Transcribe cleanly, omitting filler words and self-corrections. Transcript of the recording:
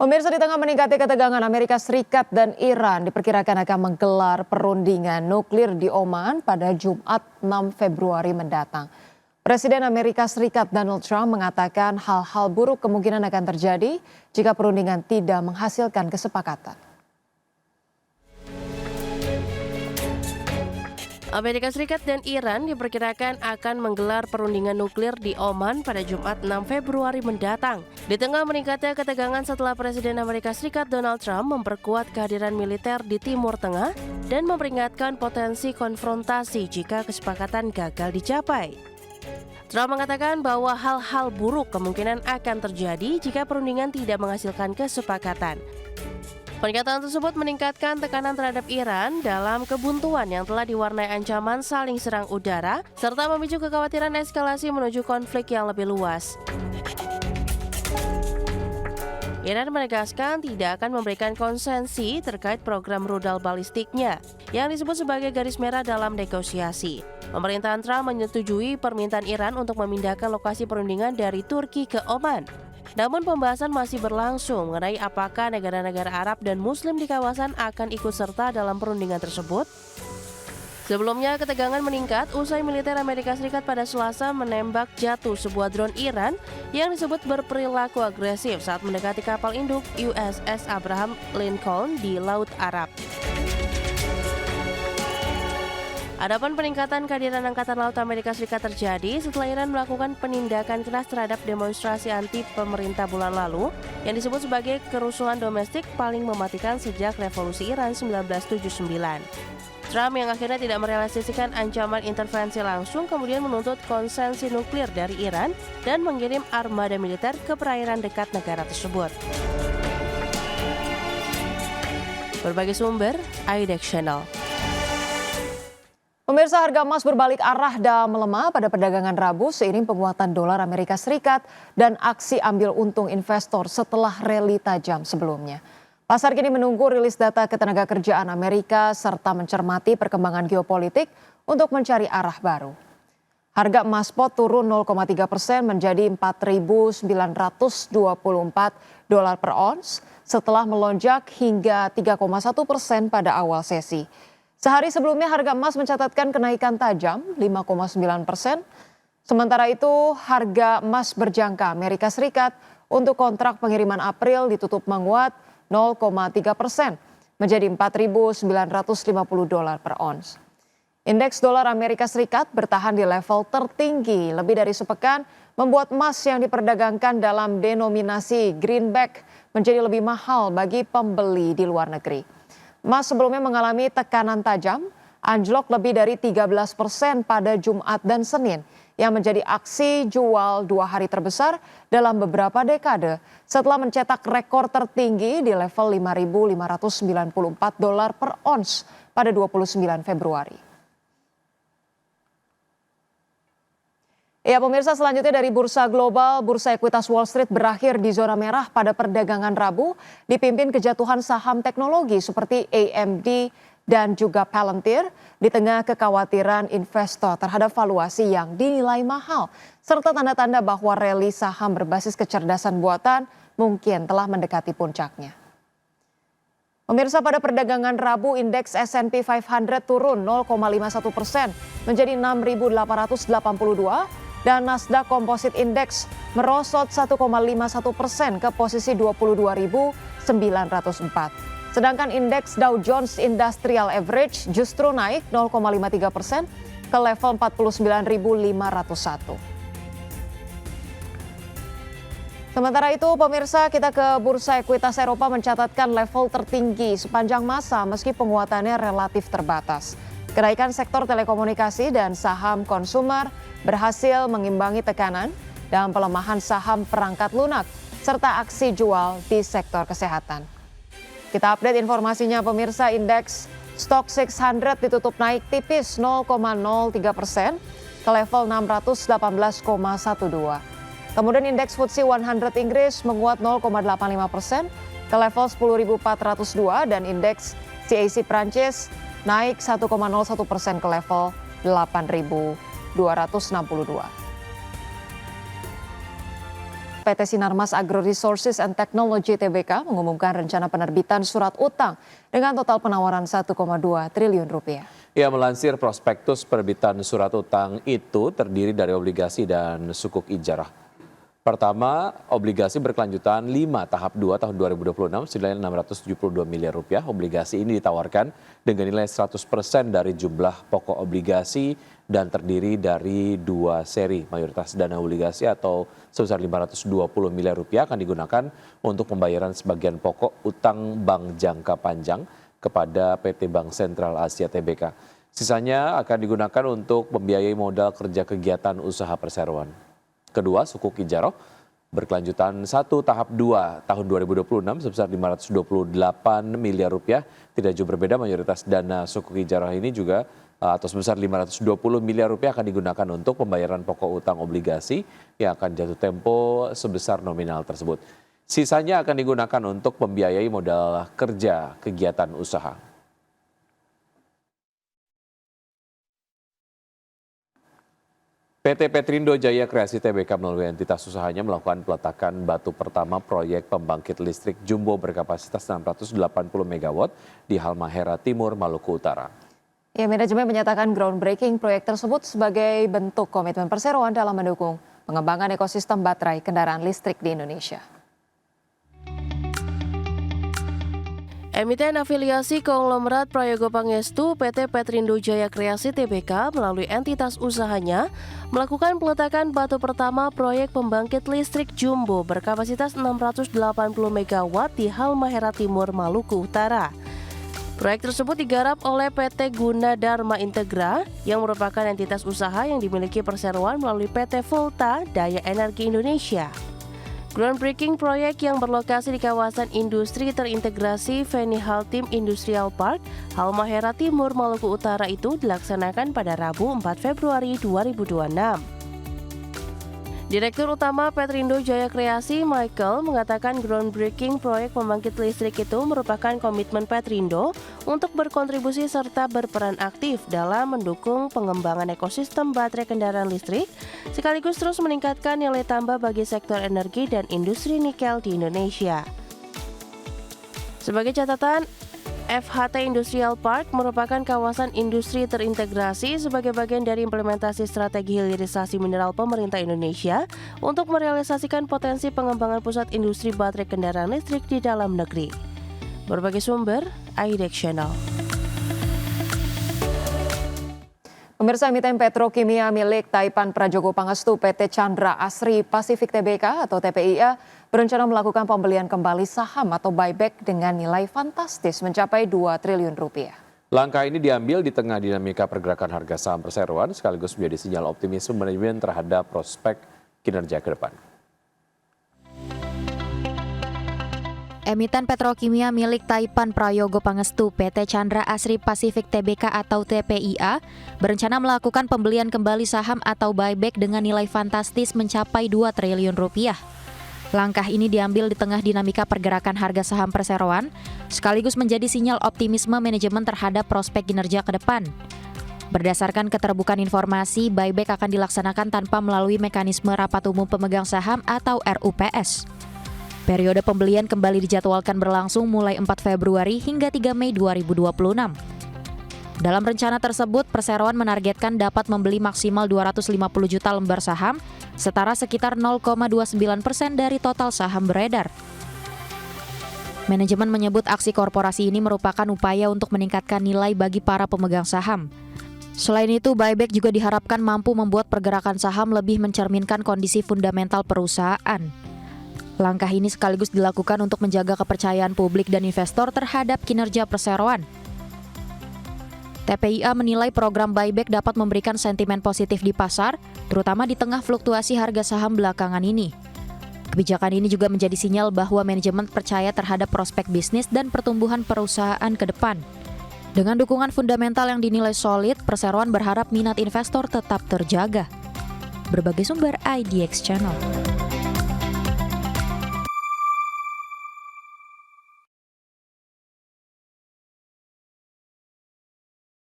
Pemirsa, di tengah meningkatnya ketegangan Amerika Serikat dan Iran diperkirakan akan menggelar perundingan nuklir di Oman pada Jumat 6 Februari mendatang. Presiden Amerika Serikat Donald Trump mengatakan hal-hal buruk kemungkinan akan terjadi jika perundingan tidak menghasilkan kesepakatan. Amerika Serikat dan Iran diperkirakan akan menggelar perundingan nuklir di Oman pada Jumat 6 Februari mendatang. Di tengah meningkatnya ketegangan setelah Presiden Amerika Serikat Donald Trump memperkuat kehadiran militer di Timur Tengah dan memperingatkan potensi konfrontasi jika kesepakatan gagal dicapai. Trump mengatakan bahwa hal-hal buruk kemungkinan akan terjadi jika perundingan tidak menghasilkan kesepakatan. Pernyataan tersebut meningkatkan tekanan terhadap Iran dalam kebuntuan yang telah diwarnai ancaman saling serang udara serta memicu kekhawatiran eskalasi menuju konflik yang lebih luas. Iran menegaskan tidak akan memberikan konsensi terkait program rudal balistiknya yang disebut sebagai garis merah dalam negosiasi. Pemerintahan Trump menyetujui permintaan Iran untuk memindahkan lokasi perundingan dari Turki ke Oman. Namun pembahasan masih berlangsung mengenai apakah negara-negara Arab dan Muslim di kawasan akan ikut serta dalam perundingan tersebut. Sebelumnya, ketegangan meningkat usai militer Amerika Serikat pada Selasa menembak jatuh sebuah drone Iran yang disebut berperilaku agresif saat mendekati kapal induk USS Abraham Lincoln di Laut Arab. Adapun peningkatan kehadiran Angkatan Laut Amerika Serikat terjadi setelah Iran melakukan penindakan keras terhadap demonstrasi anti pemerintah bulan lalu yang disebut sebagai kerusuhan domestik paling mematikan sejak revolusi Iran 1979. Trump yang akhirnya tidak merealisasikan ancaman intervensi langsung kemudian menuntut konsensi nuklir dari Iran dan mengirim armada militer ke perairan dekat negara tersebut. Berbagai sumber, IDEX Channel. Pemirsa, harga emas berbalik arah dan melemah pada perdagangan Rabu seiring penguatan dolar Amerika Serikat dan aksi ambil untung investor setelah rally tajam sebelumnya. Pasar kini menunggu rilis data ketenagakerjaan Amerika serta mencermati perkembangan geopolitik untuk mencari arah baru. Harga emas spot turun 0,3% menjadi 4.924 dolar per ons setelah melonjak hingga 3,1% pada awal sesi. Sehari sebelumnya harga emas mencatatkan kenaikan tajam 5,9%. Sementara itu harga emas berjangka Amerika Serikat untuk kontrak pengiriman April ditutup menguat 0,3% menjadi 4.950 dolar per ons. Indeks dolar Amerika Serikat bertahan di level tertinggi lebih dari sepekan membuat emas yang diperdagangkan dalam denominasi greenback menjadi lebih mahal bagi pembeli di luar negeri. Emas sebelumnya mengalami tekanan tajam, anjlok lebih dari 13% pada Jumat dan Senin, yang menjadi aksi jual 2 hari terbesar dalam beberapa dekade setelah mencetak rekor tertinggi di level 5.594 dolar per ons pada 29 Februari. Ya pemirsa, selanjutnya dari bursa global, bursa ekuitas Wall Street berakhir di zona merah pada perdagangan Rabu dipimpin kejatuhan saham teknologi seperti AMD dan juga Palantir di tengah kekhawatiran investor terhadap valuasi yang dinilai mahal serta tanda-tanda bahwa rally saham berbasis kecerdasan buatan mungkin telah mendekati puncaknya. Pemirsa, pada perdagangan Rabu indeks S&P 500 turun 0,51% menjadi 6.882 dan Nasdaq Composite Index merosot 1,51% ke posisi 22.904. Sedangkan indeks Dow Jones Industrial Average justru naik 0,53% ke level 49.501. Sementara itu pemirsa, kita ke bursa ekuitas Eropa mencatatkan level tertinggi sepanjang masa meski penguatannya relatif terbatas. Kenaikan sektor telekomunikasi dan saham konsumer berhasil mengimbangi tekanan dan pelemahan saham perangkat lunak serta aksi jual di sektor kesehatan. Kita update informasinya pemirsa, indeks Stock 600 ditutup naik tipis 0,03% ke level 618,12. Kemudian indeks FTSE 100 Inggris menguat 0,85% ke level 10.402 dan indeks CAC Prancis naik 1,01% ke level 8.262. PT Sinarmas Agro Resources and Technology Tbk mengumumkan rencana penerbitan surat utang dengan total penawaran 1,2 triliun rupiah. Ya, melansir prospektus penerbitan surat utang itu terdiri dari obligasi dan sukuk ijarah. Pertama, obligasi berkelanjutan 5 tahap 2 tahun 2026 senilai 672 miliar rupiah. Obligasi ini ditawarkan dengan nilai 100% dari jumlah pokok obligasi dan terdiri dari 2 seri. Mayoritas dana obligasi atau sebesar 520 miliar rupiah akan digunakan untuk pembayaran sebagian pokok utang bank jangka panjang kepada PT Bank Sentral Asia Tbk. Sisanya akan digunakan untuk membiayai modal kerja kegiatan usaha perseroan. Kedua, sukuk ijarah berkelanjutan 1 tahap 2 tahun 2026 sebesar 528 miliar rupiah. Tidak jauh berbeda, mayoritas dana sukuk ijarah ini juga atau sebesar 520 miliar rupiah akan digunakan untuk pembayaran pokok utang obligasi yang akan jatuh tempo sebesar nominal tersebut. Sisanya akan digunakan untuk membiayai modal kerja kegiatan usaha. PT Petrindo Jaya Kreasi Tbk melalui entitas usahanya melakukan peletakan batu pertama proyek pembangkit listrik jumbo berkapasitas 680 MW di Halmahera Timur, Maluku Utara. Ya, manajemen menyatakan groundbreaking proyek tersebut sebagai bentuk komitmen perseroan dalam mendukung pengembangan ekosistem baterai kendaraan listrik di Indonesia. Emiten afiliasi konglomerat Prayogo Pangestu PT Petrindo Jaya Kreasi Tbk melalui entitas usahanya melakukan peletakan batu pertama proyek pembangkit listrik jumbo berkapasitas 680 MW di Halmahera Timur, Maluku Utara. Proyek tersebut digarap oleh PT Gunadarma Integra yang merupakan entitas usaha yang dimiliki perseroan melalui PT Volta Daya Energi Indonesia. Groundbreaking proyek yang berlokasi di kawasan industri terintegrasi Feni Haltim Industrial Park, Halmahera Timur, Maluku Utara itu dilaksanakan pada Rabu 4 Februari 2026. Direktur Utama Petrindo Jaya Kreasi, Michael, mengatakan groundbreaking proyek pembangkit listrik itu merupakan komitmen Petrindo untuk berkontribusi serta berperan aktif dalam mendukung pengembangan ekosistem baterai kendaraan listrik, sekaligus terus meningkatkan nilai tambah bagi sektor energi dan industri nikel di Indonesia. Sebagai catatan, FHT Industrial Park merupakan kawasan industri terintegrasi sebagai bagian dari implementasi strategi hilirisasi mineral pemerintah Indonesia untuk merealisasikan potensi pengembangan pusat industri baterai kendaraan listrik di dalam negeri. Berbagai sumber, IDEX Channel. Pemirsa, emiten petrokimia milik Taipan Prajogo Pangestu PT Chandra Asri Pacific Tbk atau TPIA berencana melakukan pembelian kembali saham atau buyback dengan nilai fantastis mencapai 2 triliun rupiah. Langkah ini diambil di tengah dinamika pergerakan harga saham perseroan sekaligus menjadi sinyal optimisme manajemen terhadap prospek kinerja ke depan. Emiten petrokimia milik Taipan Prayogo Pangestu PT Chandra Asri Pacific Tbk atau TPIA berencana melakukan pembelian kembali saham atau buyback dengan nilai fantastis mencapai 2 triliun rupiah. Langkah ini diambil di tengah dinamika pergerakan harga saham perseroan sekaligus menjadi sinyal optimisme manajemen terhadap prospek kinerja ke depan. Berdasarkan keterbukaan informasi, buyback akan dilaksanakan tanpa melalui mekanisme rapat umum pemegang saham atau RUPS. Periode pembelian kembali dijadwalkan berlangsung mulai 4 Februari hingga 3 Mei 2026. Dalam rencana tersebut, perseroan menargetkan dapat membeli maksimal 250 juta lembar saham, setara sekitar 0,29% dari total saham beredar. Manajemen menyebut aksi korporasi ini merupakan upaya untuk meningkatkan nilai bagi para pemegang saham. Selain itu, buyback juga diharapkan mampu membuat pergerakan saham lebih mencerminkan kondisi fundamental perusahaan. Langkah ini sekaligus dilakukan untuk menjaga kepercayaan publik dan investor terhadap kinerja perseroan. TPIA menilai program buyback dapat memberikan sentimen positif di pasar, terutama di tengah fluktuasi harga saham belakangan ini. Kebijakan ini juga menjadi sinyal bahwa manajemen percaya terhadap prospek bisnis dan pertumbuhan perusahaan ke depan. Dengan dukungan fundamental yang dinilai solid, perseroan berharap minat investor tetap terjaga. Berbagai sumber IDX Channel.